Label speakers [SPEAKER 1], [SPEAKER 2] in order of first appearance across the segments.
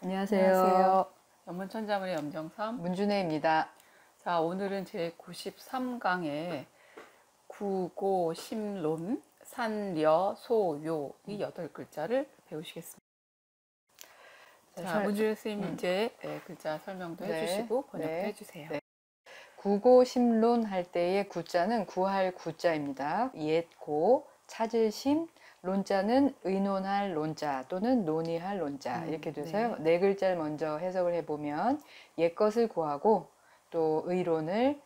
[SPEAKER 1] 안녕하세요.
[SPEAKER 2] 연문천자문의 염정삼
[SPEAKER 1] 문준혜입니다.
[SPEAKER 2] 자, 오늘은 제 93강의 구고심론, 산려, 소요 이 8글자를 배우시겠습니다. 자, 문준혜 선생님 이제 글자 설명도 해주시고 번역도 해주세요.
[SPEAKER 1] 네. 구고심론 할 때의 구자는 구할 구자입니다. 옛고, 찾을 심, 론자는 의논할 론자 또는 논의할 론자 이렇게 돼서요. 네 글자를 먼저 해석을 해보면 옛것을 구하고 또 의론을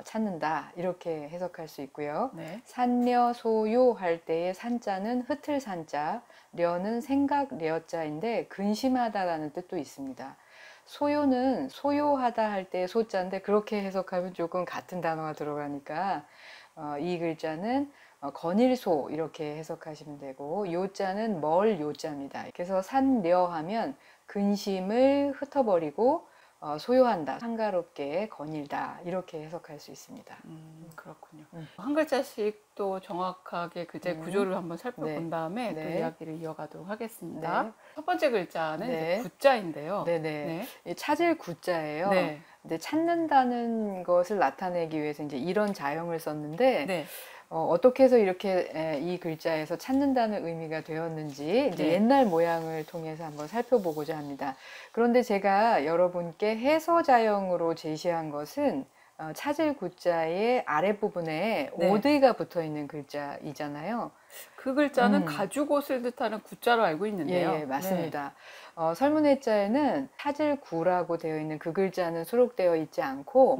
[SPEAKER 1] 찾는다 이렇게 해석할 수 있고요. 산려 소요 할 때의 산자는 흩을 산자, 려는 생각 려자인데 근심하다라는 뜻도 있습니다. 소요는 소요하다 할 때 소자인데 그렇게 해석하면 조금 같은 단어가 들어가니까 이 글자는 건일소 이렇게 해석하시면 되고 요자는 멀 요자입니다. 그래서 산려 하면 근심을 흩어버리고 소요한다, 한가롭게 거닐다 이렇게 해석할 수 있습니다.
[SPEAKER 2] 그렇군요. 한 글자씩 또 정확하게 글자의 구조를 한번 살펴본 다음에 또 이야기를 이어가도록 하겠습니다. 첫 번째 글자는 이제 구자인데요.
[SPEAKER 1] 찾을 구자예요. 근데 찾는다는 것을 나타내기 위해서 이제 이런 자형을 썼는데 어떻게 해서 이렇게 이 글자에서 찾는다는 의미가 되었는지 이제 옛날 모양을 통해서 한번 살펴보고자 합니다. 그런데 제가 여러분께 해서자형으로 제시한 것은 찾을 구자의 아랫부분에 오드가 붙어 있는 글자이잖아요.
[SPEAKER 2] 그 글자는 가죽옷을 뜻하는 구자로 알고 있는데요.
[SPEAKER 1] 예, 맞습니다. 설문해자에는 찾을 구라고 되어 있는 그 글자는 수록되어 있지 않고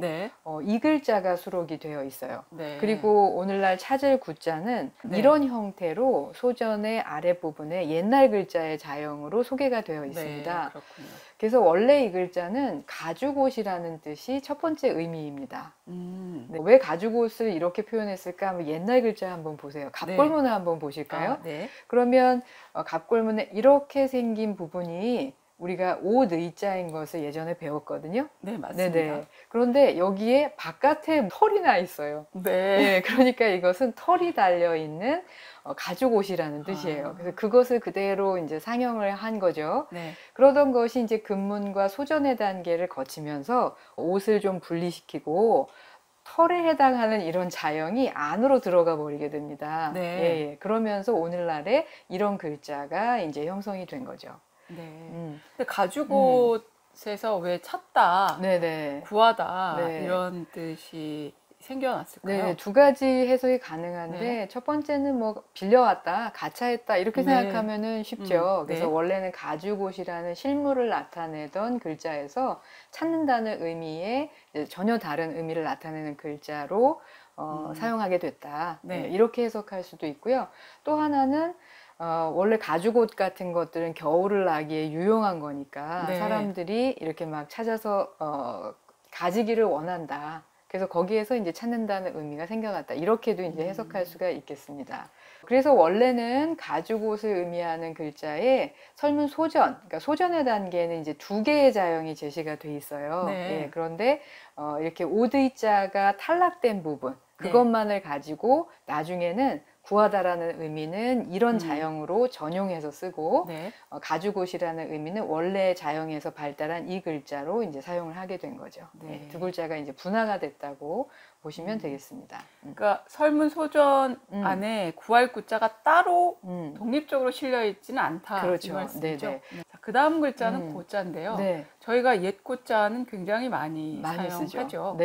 [SPEAKER 1] 이 글자가 수록이 되어 있어요. 그리고 오늘날 찾을 구자는 이런 형태로 소전의 아랫부분에 옛날 글자의 자형으로 소개가 되어 있습니다.
[SPEAKER 2] 그렇군요.
[SPEAKER 1] 그래서 원래 이 글자는 가죽옷이라는 뜻이 첫 번째 의미입니다. 왜 가죽옷을 이렇게 표현했을까 하면 옛날 글자 한번 보세요. 갑골문을 한번 보실까요? 그러면 갑골문에 이렇게 생긴 부분이 우리가 옷 의자인 것을 예전에 배웠거든요.
[SPEAKER 2] 네, 맞습니다.
[SPEAKER 1] 그런데 여기에 바깥에 털이 나 있어요. 그러니까 이것은 털이 달려 있는 가죽옷이라는 뜻이에요. 그래서 그것을 그대로 이제 상형을 한 거죠. 그러던 것이 이제 금문과 소전의 단계를 거치면서 옷을 좀 분리시키고 털에 해당하는 이런 자형이 안으로 들어가 버리게 됩니다. 그러면서 오늘날에 이런 글자가 이제 형성이 된 거죠.
[SPEAKER 2] 근데 가죽옷에서 왜 찾다, 구하다 이런 뜻이 생겨났을까요?
[SPEAKER 1] 두 가지 해석이 가능한데 첫 번째는 뭐 빌려왔다, 가차했다 이렇게 생각하면은 쉽죠. 그래서 원래는 가죽옷이라는 실물을 나타내던 글자에서 찾는다는 의미의 전혀 다른 의미를 나타내는 글자로 사용하게 됐다. 이렇게 해석할 수도 있고요. 또 하나는 원래 가죽옷 같은 것들은 겨울을 나기에 유용한 거니까 사람들이 이렇게 막 찾아서 가지기를 원한다. 그래서 거기에서 이제 찾는다는 의미가 생겨났다. 이렇게도 이제 해석할 수가 있겠습니다. 그래서 원래는 가죽옷을 의미하는 글자에 설문 소전, 그러니까 소전의 단계에는 이제 2개의 자형이 제시가 돼 있어요. 그런데 이렇게 오드이자가 탈락된 부분, 그것만을 가지고 나중에는 구하다라는 의미는 이런 자형으로 전용해서 쓰고 가죽옷이라는 의미는 원래 자형에서 발달한 이 글자로 이제 사용을 하게 된 거죠. 두 글자가 이제 분화가 됐다고 보시면 되겠습니다.
[SPEAKER 2] 그러니까 설문소전 안에 구할 구자가 따로 독립적으로 실려 있지는 않다. 이 말씀이죠. 그 다음 글자는 고자인데요. 저희가 옛 고자는 굉장히 많이 사용하죠.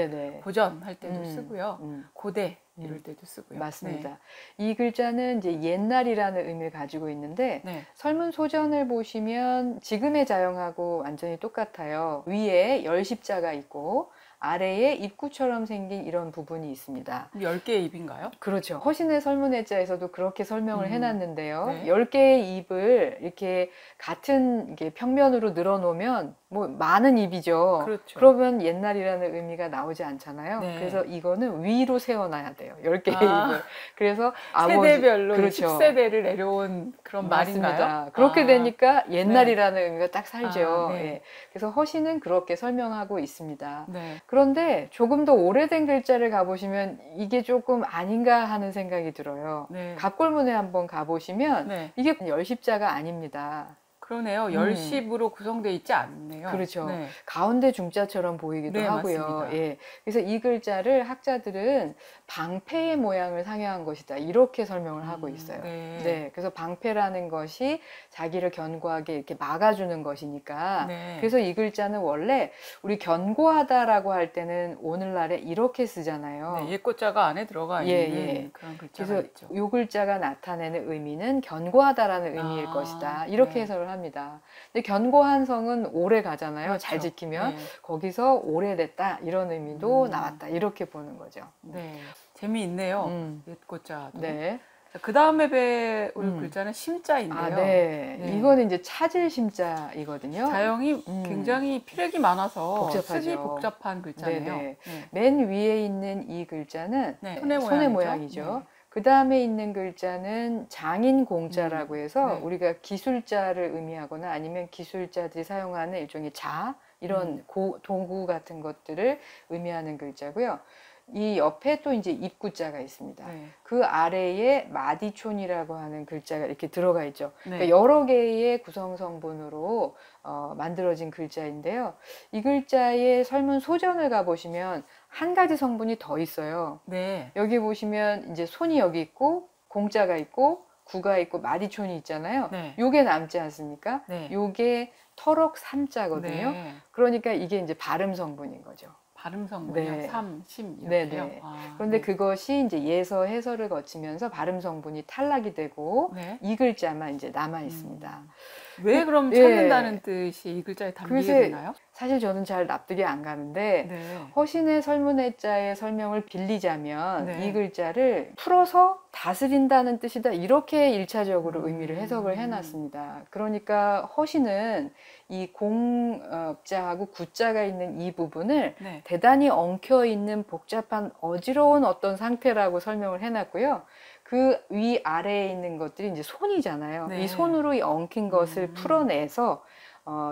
[SPEAKER 2] 고전할 때도 쓰고요. 고대 이럴 때도 쓰고요.
[SPEAKER 1] 맞습니다. 이 글자는 이제 옛날이라는 의미를 가지고 있는데 설문소전을 보시면 지금의 자형하고 완전히 똑같아요. 위에 열십자가 있고 아래에 입구처럼 생긴 이런 부분이 있습니다.
[SPEAKER 2] 10개의 입인가요?
[SPEAKER 1] 그렇죠. 허신의 설문해자에서도 그렇게 설명을 해놨는데요. 10개의 입을 이렇게 같은 이렇게 평면으로 늘어놓으면 뭐 많은 입이죠.
[SPEAKER 2] 그렇죠.
[SPEAKER 1] 그러면 옛날이라는 의미가 나오지 않잖아요. 네. 그래서 이거는 위로 세워놔야 돼요. 10개의 입을. 그래서
[SPEAKER 2] 세대별로 그렇죠. 10세대를 내려온 그런
[SPEAKER 1] 맞습니다.
[SPEAKER 2] 말인가요?
[SPEAKER 1] 그렇게 되니까 옛날이라는 의미가 딱 살죠. 네. 예. 그래서 허신은 그렇게 설명하고 있습니다. 네. 그런데 조금 더 오래된 글자를 가보시면 이게 조금 아닌가 하는 생각이 들어요. 네. 갑골문에 한번 가보시면 네. 이게 열십자가 아닙니다.
[SPEAKER 2] 그러네요. 열십으로 구성되어 있지 않네요.
[SPEAKER 1] 그렇죠. 네. 가운데 중자처럼 보이기도
[SPEAKER 2] 네,
[SPEAKER 1] 하고요.
[SPEAKER 2] 맞습니다.
[SPEAKER 1] 예. 그래서 이 글자를 학자들은 방패의 모양을 상회한 것이다. 이렇게 설명을 하고 있어요. 네. 네. 그래서 방패라는 것이 자기를 견고하게 이렇게 막아주는 것이니까. 네. 그래서 이 글자는 원래 우리 견고하다라고 할 때는 오늘날에 이렇게 쓰잖아요.
[SPEAKER 2] 네, 옛꽃자가 안에 들어가 있는 그런 글자가
[SPEAKER 1] 그래서
[SPEAKER 2] 있죠.
[SPEAKER 1] 이 글자가 나타내는 의미는 견고하다라는 의미일 것이다. 이렇게 해석을 합니다. 근데 견고한 성은 오래 가잖아요. 그렇죠. 잘 지키면. 네. 거기서 오래됐다 이런 의미도 나왔다. 이렇게 보는 거죠.
[SPEAKER 2] 네. 재미있네요. 옛꽃자도. 네. 그 다음에 배울 글자는 심자인데요.
[SPEAKER 1] 아, 네. 네. 이거는 이제 찾을 심자이거든요.
[SPEAKER 2] 자형이 굉장히 필획이 많아서 복잡하죠. 쓰기 복잡한 글자네요. 네.
[SPEAKER 1] 맨 위에 있는 이 글자는 손의 모양이죠. 네. 그 다음에 있는 글자는 장인공자라고 해서 우리가 기술자를 의미하거나 아니면 기술자들이 사용하는 일종의 이런 도구 같은 것들을 의미하는 글자고요. 이 옆에 또 이제 입구자가 있습니다. 네. 그 아래에 마디촌이라고 하는 글자가 이렇게 들어가 있죠. 네. 그러니까 여러 개의 구성 성분으로 만들어진 글자인데요. 이 글자의 설문 소전을 가보시면 한 가지 성분이 더 있어요. 네. 여기 보시면 이제 손이 여기 있고 공자가 있고 구가 있고 마디촌이 있잖아요. 네. 요게 남지 않습니까? 네. 요게 터럭 삼자거든요. 네. 그러니까 이게 이제 발음 성분인 거죠.
[SPEAKER 2] 발음 성분이요? 네. 3, 심 이렇게요?
[SPEAKER 1] 네. 그런데 그것이 이제 예서 해설을 거치면서 발음 성분이 탈락이 되고 이 글자만 이제 남아 있습니다.
[SPEAKER 2] 왜 그럼 찾는다는 뜻이 이 글자에 담기게 되나요?
[SPEAKER 1] 사실 저는 잘 납득이 안 가는데 허신의 설문해자의 설명을 빌리자면 이 글자를 풀어서 다스린다는 뜻이다 이렇게 1차적으로 의미를 해석을 해놨습니다. 그러니까 허신은 이 공자하고 구자가 있는 이 부분을 대단히 엉켜있는 복잡한 어지러운 어떤 상태라고 설명을 해놨고요. 그 위아래에 있는 것들이 이제 손이잖아요. 이 손으로 이 엉킨 것을 풀어내서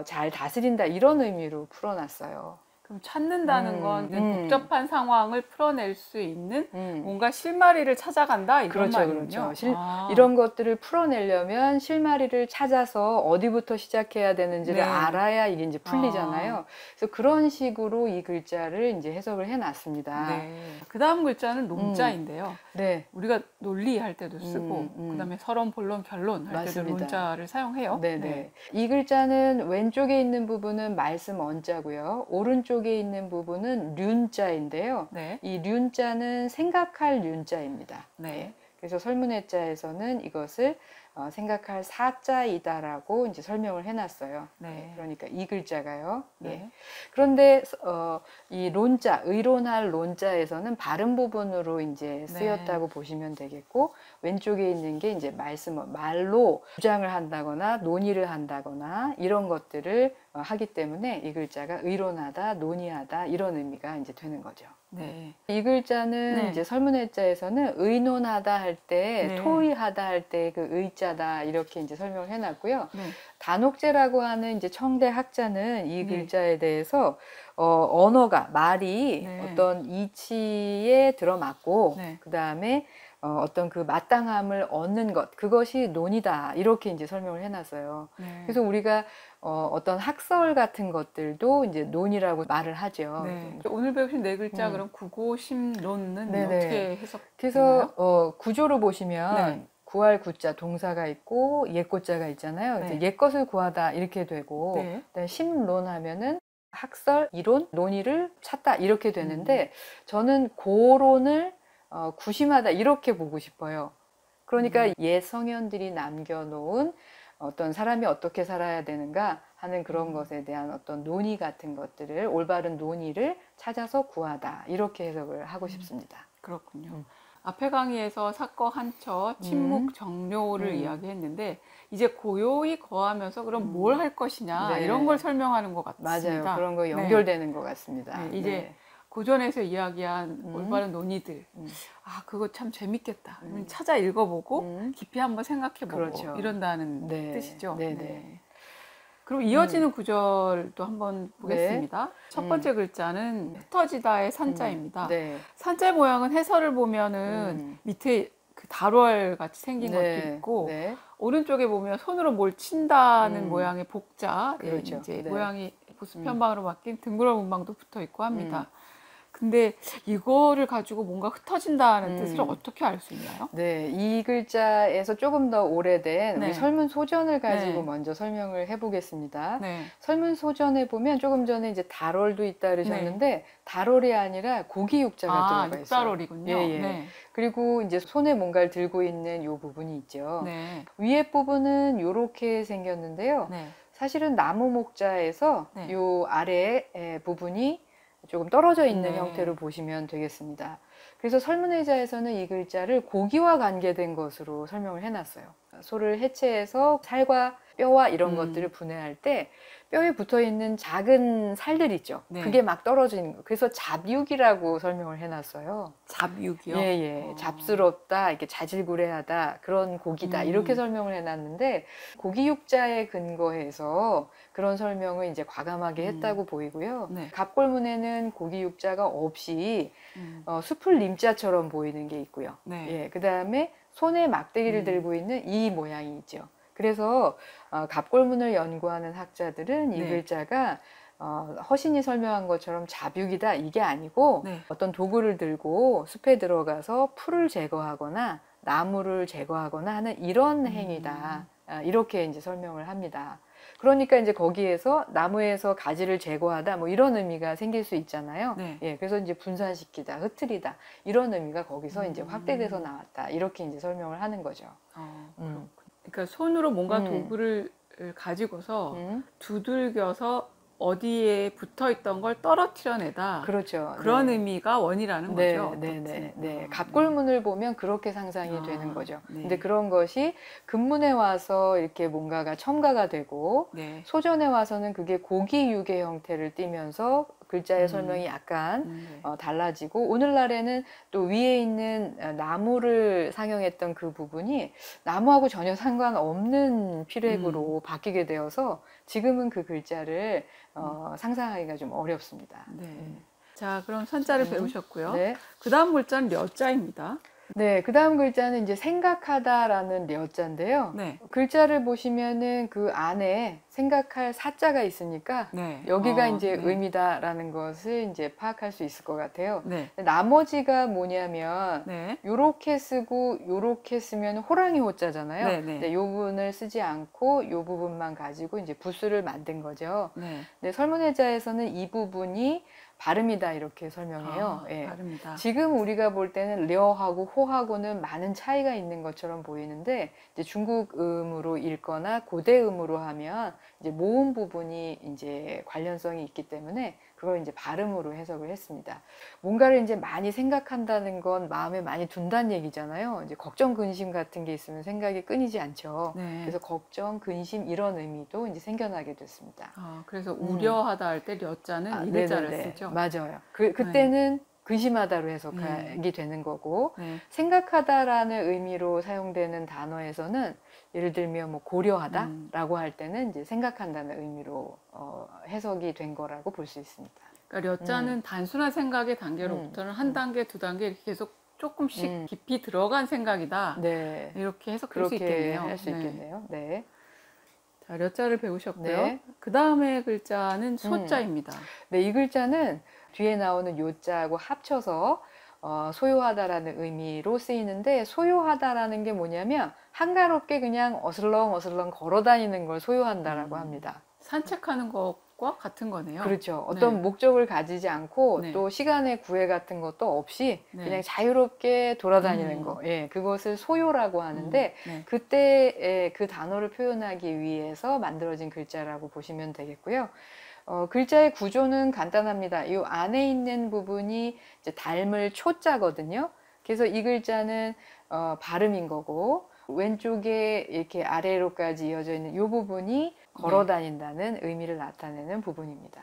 [SPEAKER 1] 잘 다스린다 이런 의미로 풀어놨어요.
[SPEAKER 2] 그럼 찾는다는 건 복잡한 상황을 풀어낼 수 있는 뭔가 실마리를 찾아간다 이런 말이군요.
[SPEAKER 1] 그렇죠. 이런 것들을 풀어내려면 실마리를 찾아서 어디부터 시작해야 되는지를 알아야 이게 이제 풀리잖아요. 그래서 그런 식으로 이 글자를 이제 해석을 해놨습니다.
[SPEAKER 2] 그 다음 글자는 논자인데요. 우리가 논리할 때도 쓰고 그다음에 서론, 본론, 결론 할 때도 논자를 사용해요.
[SPEAKER 1] 이 글자는 왼쪽에 있는 부분은 말씀 언자고요. 오른쪽에 있는 부분은 륜자인데요. 이 륜자는 생각할 륜자입니다. 그래서 설문해자에서는 이것을 생각할 사자이다라고 이제 설명을 해놨어요. 그러니까 이 글자가요. 그런데 이 론자, 의론할 론자에서는 발음 부분으로 이제 쓰였다고 보시면 되겠고 왼쪽에 있는 게 이제 말로 주장을 한다거나 논의를 한다거나 이런 것들을 하기 때문에 이 글자가 의론하다, 논의하다 이런 의미가 이제 되는 거죠. 이 글자는 이제 설문해자에서는 의논하다 할 때, 토의하다 할 때 그 의자다 이렇게 이제 설명을 해놨고요. 단옥제라고 하는 이제 청대 학자는 이 글자에 대해서 언어가 말이 어떤 이치에 들어맞고 그 다음에 어떤 그 마땅함을 얻는 것 그것이 논이다 이렇게 이제 설명을 해놨어요. 그래서 우리가 어떤 학설 같은 것들도 이제 논이라고 말을 하죠.
[SPEAKER 2] 오늘 배우신 네 글자 그럼 구고심론은 어떻게 해석되나요?
[SPEAKER 1] 그래서 구조를 보시면 구할 구자 동사가 있고 옛꽃자가 있잖아요. 그래서 옛것을 구하다 이렇게 되고 그다음에 심론하면은 학설, 이론, 논의를 찾다 이렇게 되는데 저는 고론을 구심하다 이렇게 보고 싶어요. 그러니까 옛 성현들이 남겨놓은 어떤 사람이 어떻게 살아야 되는가 하는 그런 것에 대한 어떤 논의 같은 것들을 올바른 논의를 찾아서 구하다 이렇게 해석을 하고 싶습니다.
[SPEAKER 2] 그렇군요. 앞에 강의에서 사거 한처, 침묵 정료를 이야기했는데 이제 고요히 거하면서 그럼 뭘 할 것이냐
[SPEAKER 1] 네.
[SPEAKER 2] 이런 걸 설명하는 것 같습니다.
[SPEAKER 1] 맞아요. 그런 거 연결되는 것 같습니다.
[SPEAKER 2] 네, 이제 고전에서 이야기한 올바른 논의들, 아 그거 참 재밌겠다. 찾아 읽어보고 깊이 한번 생각해보고
[SPEAKER 1] 그렇죠.
[SPEAKER 2] 이런다는 뜻이죠.
[SPEAKER 1] 네.
[SPEAKER 2] 그럼 이어지는 구절도 한번 보겠습니다. 첫 번째 글자는 흩어지다의 산자입니다. 산자 모양은 해설을 보면은 밑에 그 달월 같이 생긴 것도 있고 오른쪽에 보면 손으로 뭘 친다는 모양의 복자,
[SPEAKER 1] 그렇죠.
[SPEAKER 2] 이제 모양이 보수편방으로 바뀐 둥그런 문방도 붙어 있고 합니다. 근데 이거를 가지고 뭔가 흩어진다는 뜻을 어떻게 알 수 있나요?
[SPEAKER 1] 네, 이 글자에서 조금 더 오래된 우리 설문 소전을 가지고 먼저 설명을 해보겠습니다. 설문 소전에 보면 조금 전에 이제 달월도 있다 그러셨는데 달월이 아니라 고기 육자가 들어가 있어요.
[SPEAKER 2] 육달월이군요.
[SPEAKER 1] 그리고 이제 손에 뭔가를 들고 있는 요 부분이 있죠. 위에 부분은 요렇게 생겼는데요. 사실은 나무 목자에서 요 아래 부분이 조금 떨어져 있는 형태로 보시면 되겠습니다. 그래서 설문의자에서는 이 글자를 고기와 관계된 것으로 설명을 해놨어요. 소를 해체해서 살과 뼈와 이런 것들을 분해할 때 뼈에 붙어 있는 작은 살들 있죠. 그게 막 떨어지는 거. 그래서 잡육이라고 설명을 해놨어요.
[SPEAKER 2] 잡육이요?
[SPEAKER 1] 예. 잡스럽다, 이렇게 자질구레하다, 그런 고기다 이렇게 설명을 해놨는데 고기 육자에 근거해서 그런 설명을 이제 과감하게 했다고 보이고요. 갑골문에는 고기 육자가 없이 숲을 림자처럼 보이는 게 있고요. 그 다음에 손에 막대기를 들고 있는 이 모양이 있죠. 그래서 갑골문을 연구하는 학자들은 이 글자가 허신이 설명한 것처럼 잡육이다 이게 아니고 어떤 도구를 들고 숲에 들어가서 풀을 제거하거나 나무를 제거하거나 하는 이런 행위다. 이렇게 이제 설명을 합니다. 그러니까 이제 거기에서 나무에서 가지를 제거하다 뭐 이런 의미가 생길 수 있잖아요. 그래서 이제 분산시키다, 흩트리다 이런 의미가 거기서 이제 확대돼서 나왔다. 이렇게 이제 설명을 하는 거죠.
[SPEAKER 2] 그러니까 손으로 뭔가 도구를 가지고서 두들겨서 어디에 붙어 있던 걸 떨어뜨려내다.
[SPEAKER 1] 그렇죠.
[SPEAKER 2] 그런 의미가 원이라는 거죠.
[SPEAKER 1] 갑골문을 보면 그렇게 상상이 되는 거죠. 근데 그런 것이 금문에 와서 이렇게 뭔가가 첨가가 되고 소전에 와서는 그게 고기육의 형태를 띠면서 글자의 설명이 약간 달라지고 오늘날에는 또 위에 있는 나무를 상영했던 그 부분이 나무하고 전혀 상관없는 피렉으로 바뀌게 되어서 지금은 그 글자를 상상하기가 좀 어렵습니다.
[SPEAKER 2] 자, 그럼 선자를 배우셨고요. 그 다음 글자는 려자입니다.
[SPEAKER 1] 그 다음 글자는 이제 생각하다라는 려자인데요. 글자를 보시면은 그 안에 생각할 사자가 있으니까 여기가 이제 의미다라는 것을 이제 파악할 수 있을 것 같아요. 나머지가 뭐냐면 요렇게 쓰고 요렇게 쓰면 호랑이 호자잖아요. 근데 요 부분을 쓰지 않고 요 부분만 가지고 이제 부수를 만든 거죠. 설문의자에서는 이 부분이 발음이다 이렇게 설명해요.
[SPEAKER 2] 발음이다.
[SPEAKER 1] 지금 우리가 볼 때는 려하고 호하고는 많은 차이가 있는 것처럼 보이는데 이제 중국음으로 읽거나 고대음으로 하면 이제 모음 부분이 이제 관련성이 있기 때문에 그걸 이제 발음으로 해석을 했습니다. 뭔가를 이제 많이 생각한다는 건 마음에 많이 둔다는 얘기잖아요. 이제 걱정, 근심 같은 게 있으면 생각이 끊이지 않죠. 그래서 걱정, 근심 이런 의미도 이제 생겨나게 됐습니다.
[SPEAKER 2] 그래서 우려하다 할 때 려자는 이 글자를 쓰죠.
[SPEAKER 1] 맞아요. 그때는 근심하다로 해석하게 되는 거고 생각하다라는 의미로 사용되는 단어에서는 예를 들면 뭐 고려하다라고 할 때는 이제 생각한다는 의미로 해석이 된 거라고 볼 수 있습니다.
[SPEAKER 2] 그러니까 려자는 단순한 생각의 단계로부터는 한 단계, 두 단계 이렇게 계속 조금씩 깊이 들어간 생각이다. 이렇게 해석할 수 있겠네요.
[SPEAKER 1] 할 수 있겠네요.
[SPEAKER 2] 자, 려자를 배우셨고요. 그 다음에 글자는 소자입니다.
[SPEAKER 1] 이 글자는 뒤에 나오는 요자하고 합쳐서 소요하다라는 의미로 쓰이는데 소요하다라는 게 뭐냐면 한가롭게 그냥 어슬렁어슬렁 걸어다니는 걸 소요한다라고 합니다.
[SPEAKER 2] 산책하는 것과 같은 거네요.
[SPEAKER 1] 그렇죠. 어떤 목적을 가지지 않고 또 시간의 구애 같은 것도 없이 그냥 자유롭게 돌아다니는 거. 그것을 소요라고 하는데 그때 그 단어를 표현하기 위해서 만들어진 글자라고 보시면 되겠고요. 글자의 구조는 간단합니다. 이 안에 있는 부분이 이제 닮을 초자거든요. 그래서 이 글자는 발음인 거고, 왼쪽에 이렇게 아래로까지 이어져 있는 이 부분이 걸어 다닌다는 의미를 나타내는 부분입니다.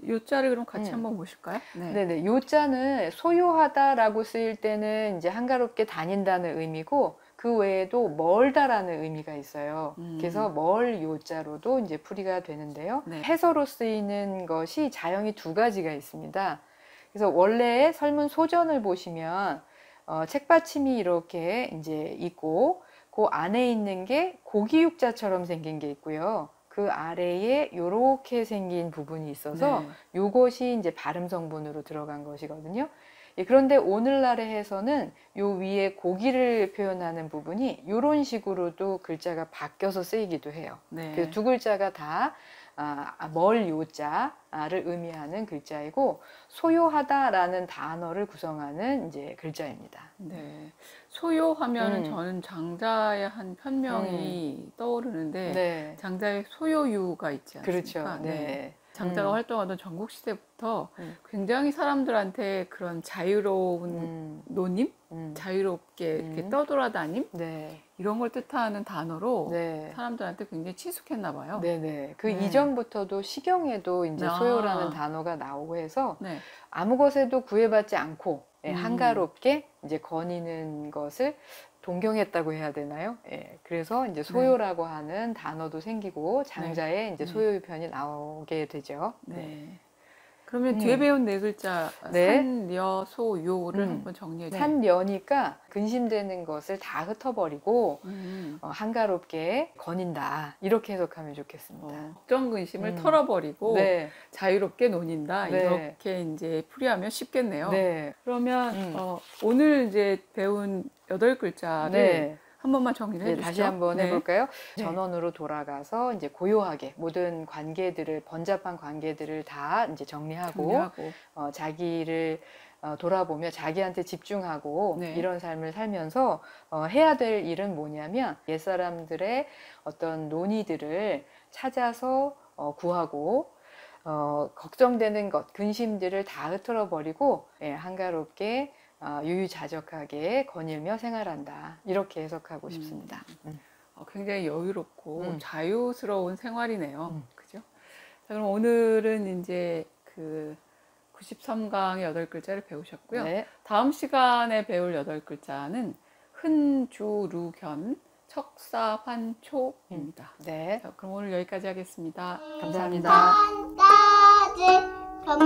[SPEAKER 2] 요자를 그럼 같이 한번 보실까요?
[SPEAKER 1] 네네. 요자는 소요하다라고 쓰일 때는 이제 한가롭게 다닌다는 의미고, 그 외에도 멀다라는 의미가 있어요. 그래서 멀 요자로도 이제 풀이가 되는데요. 해서로 쓰이는 것이 자형이 두 가지가 있습니다. 그래서 원래의 설문 소전을 보시면 책받침이 이렇게 이제 있고, 그 안에 있는 게 고기육자처럼 생긴 게 있고요. 그 아래에 요렇게 생긴 부분이 있어서 요것이 이제 발음 성분으로 들어간 것이거든요. 그런데 오늘날의 해서는 요 위에 고기를 표현하는 부분이 요런 식으로도 글자가 바뀌어서 쓰이기도 해요. 그래서 두 글자가 다 멀 요자를 의미하는 글자이고, 소요하다라는 단어를 구성하는 이제 글자입니다.
[SPEAKER 2] 네. 소요하면은 저는 장자의 한 편명이 떠오르는데 장자의 소요유가 있지 않습니까?
[SPEAKER 1] 그렇죠. 네.
[SPEAKER 2] 장자가 활동하던 전국 시대부터 굉장히 사람들한테 그런 자유로운 노님, 자유롭게 이렇게 떠돌아다님, 이런 걸 뜻하는 단어로 사람들한테 굉장히 친숙했나 봐요.
[SPEAKER 1] 네네. 그 이전부터도 시경에도 이제 소요라는 단어가 나오고 해서 아무 것에도 구애받지 않고 한가롭게 이제 거니는 것을 동경했다고 해야 되나요? 그래서 이제 소요라고 하는 단어도 생기고 장자에 이제 소요의 편이 나오게 되죠.
[SPEAKER 2] 그러면 뒤에 배운 네 글자 산려 소요를 한번 정리해 주세요.
[SPEAKER 1] 산려니까 근심되는 것을 다 흩어버리고 한가롭게 거닌다, 이렇게 해석하면 좋겠습니다.
[SPEAKER 2] 걱정 근심을 털어버리고 자유롭게 노닌다, 이렇게 이제 풀이하면 쉽겠네요. 그러면 오늘 이제 배운 8글자를 한 번만 정리를 해주시죠.
[SPEAKER 1] 다시 한번 해볼까요? 전원으로 돌아가서 이제 고요하게 모든 관계들을, 번잡한 관계들을 다 이제 정리하고 자기를 돌아보며 자기한테 집중하고 이런 삶을 살면서 해야 될 일은 뭐냐면, 옛사람들의 어떤 논의들을 찾아서 구하고 걱정되는 것, 근심들을 다 흐트러 버리고 한가롭게 유유자적하게 거닐며 생활한다, 이렇게 해석하고 싶습니다.
[SPEAKER 2] 굉장히 여유롭고 자유스러운 생활이네요. 그죠? 자, 그럼 오늘은 이제 그 93강의 8글자를 배우셨고요. 다음 시간에 배울 8글자는 흔주루견 척사환초입니다. 자, 그럼 오늘 여기까지 하겠습니다.
[SPEAKER 1] 감사합니다.
[SPEAKER 3] 지금까지